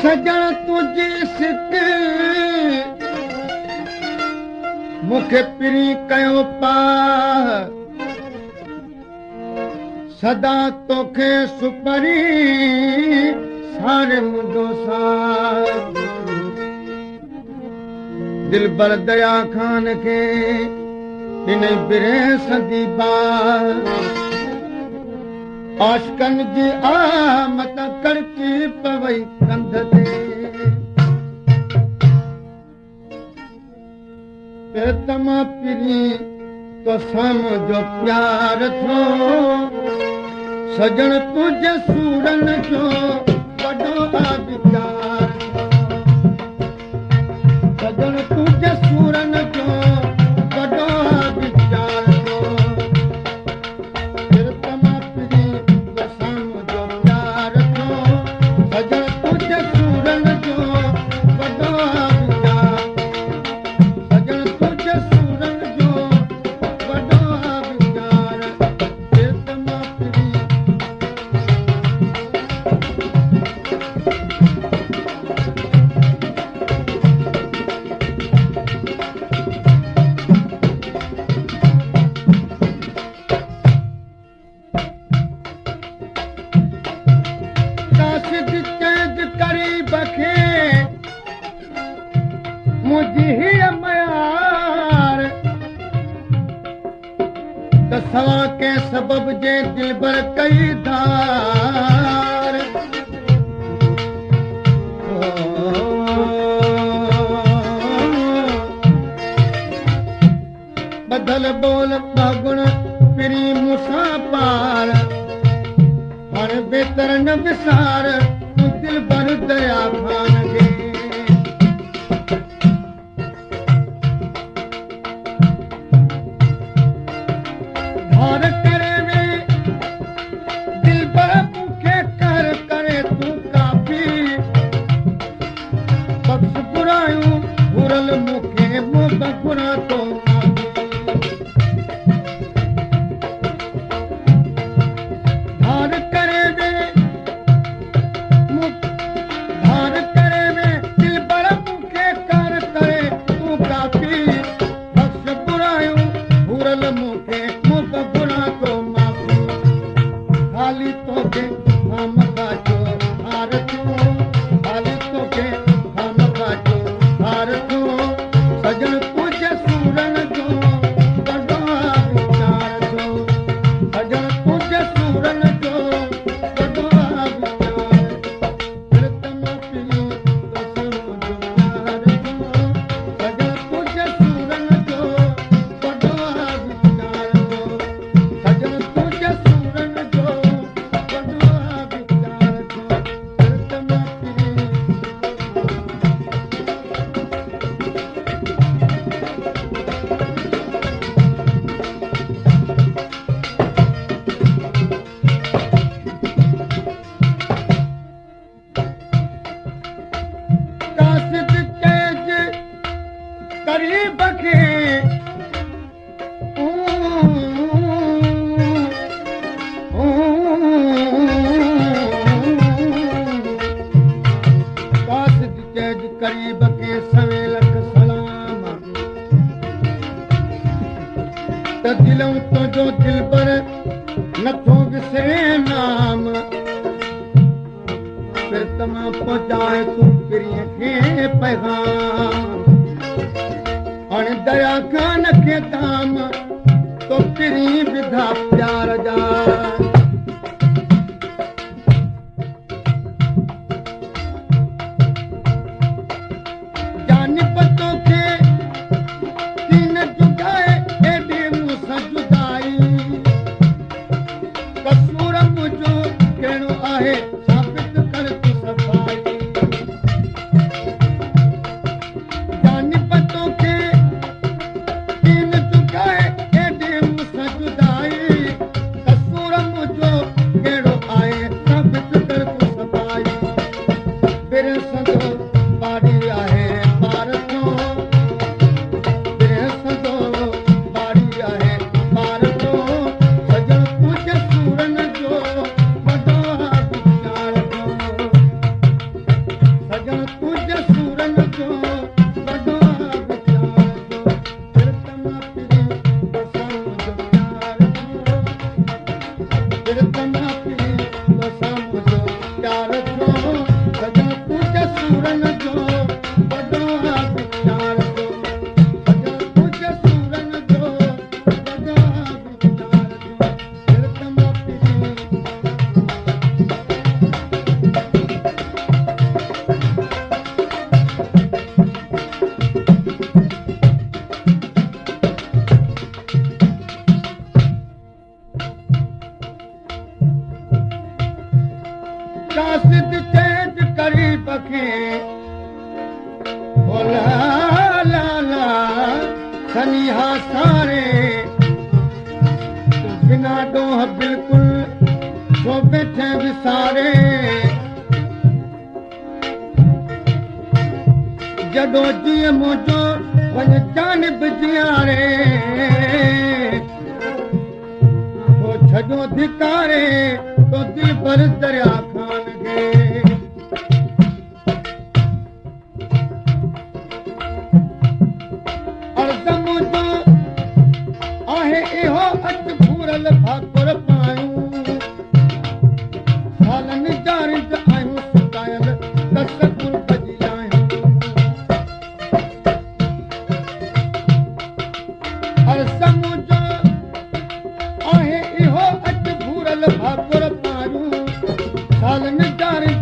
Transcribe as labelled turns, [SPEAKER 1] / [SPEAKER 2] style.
[SPEAKER 1] सजण तुंहिंजी सिक मूंखे पिरी कयो पा सदा तोखे सुपरी सारे मुंडो सा दिलबर दया खान खे इन बिरे संदीबा आशकन जी आमत कड़की पवई कंध ते तमा पिरी तो समझो प्यार थो सजण तुझे सूरन जो वडो विचार सजण तुझे सूरन जो वडो विचार तमा पिरी तो समझो प्यार थो सजण तुझे सूरन जो वडो विचार सजण तुझे सूरन जो वडो विचार तमा पिरी कासिद चैज करी बखे मुझी ही मयार दसवा के सबब जे दिलबर कई धार बदल बोल बागुण पिरी मुसा पार हर बेतर न विसार तू दिलबर दया खान खे धार करे वे दिलबर मूंखे कर करे तू काफ़ी बख्श बुरायूं घुरल मूंखे मुंह घुरा तो धार करे वे धार करे वे दिलबर मूंखे कर करे तू काफ़ी बख्श बुरायूं घुरल मूंखे मुंह घुरा तो माफ़ी खाली तोखे हम बाजो हार तू खाली तोखे हम बाजो हार तू सजण तुझे सूरन जो वडो विचार जो सजण तुझे सूरन जो वडो विचार तमा पिरी तो समझो प्यार जो सजण तुझे सूरन जो वडो विचार जो सजण तुझे सूरन जो वडो विचार जो तमा पिरी कासिद चैज करी बखे कासिद चैज करी बखे सवे लख सलाम त दिलऊं तुंहिंजो दिलबर नथो विसरे नाम फिर तमा पहुंचाए तू पिरीअ खे पैगाम हाणे दया खान खे दाम तो पिरी विधा प्यार जा जानिब तोखे तीन जुगाए एॾे मूंसां जुदाई कसूर मुंहिंजो कहिड़ो आहे साबित कर तू सफ़ाई जानिब तोखे तीन जुगाए एॾे मूंसां जुदाई कसूर मुंहिंजो कहिड़ो आहे साबित कर तू सफ़ाई बिरे संदो बाड़ी आहे पार थो बिरे संदो बाड़ी आहे पार थो सजण तुझे सूरन जो वडो विचार कीर्तना पी तो समझो प्यार जो सजा कुछ सूरन जो बड़ो विचार जो सजा कुछ सूरन जो बड़ो विचार जो कीर्तना पी कासिद चेत करी पखे ओ ला ला ला सनिहा सारे बिना डोह बिल्कुल सो बैठे विसारे जडो जीअं मुंहिंजो वञ जानिब जियारे तो छॾो धिकारे तो दिल पर दरिया खान खे अर्ज़ मुंहिंजो आहे इहो अच भूरल भाकुर पायूं सालनि जारी आहियूं सुकायल तसकुर भॼी आहियूं अर्ज़ मुंहिंजो आहे इहो अच भूरल भाकुर पायूं सालनि जारी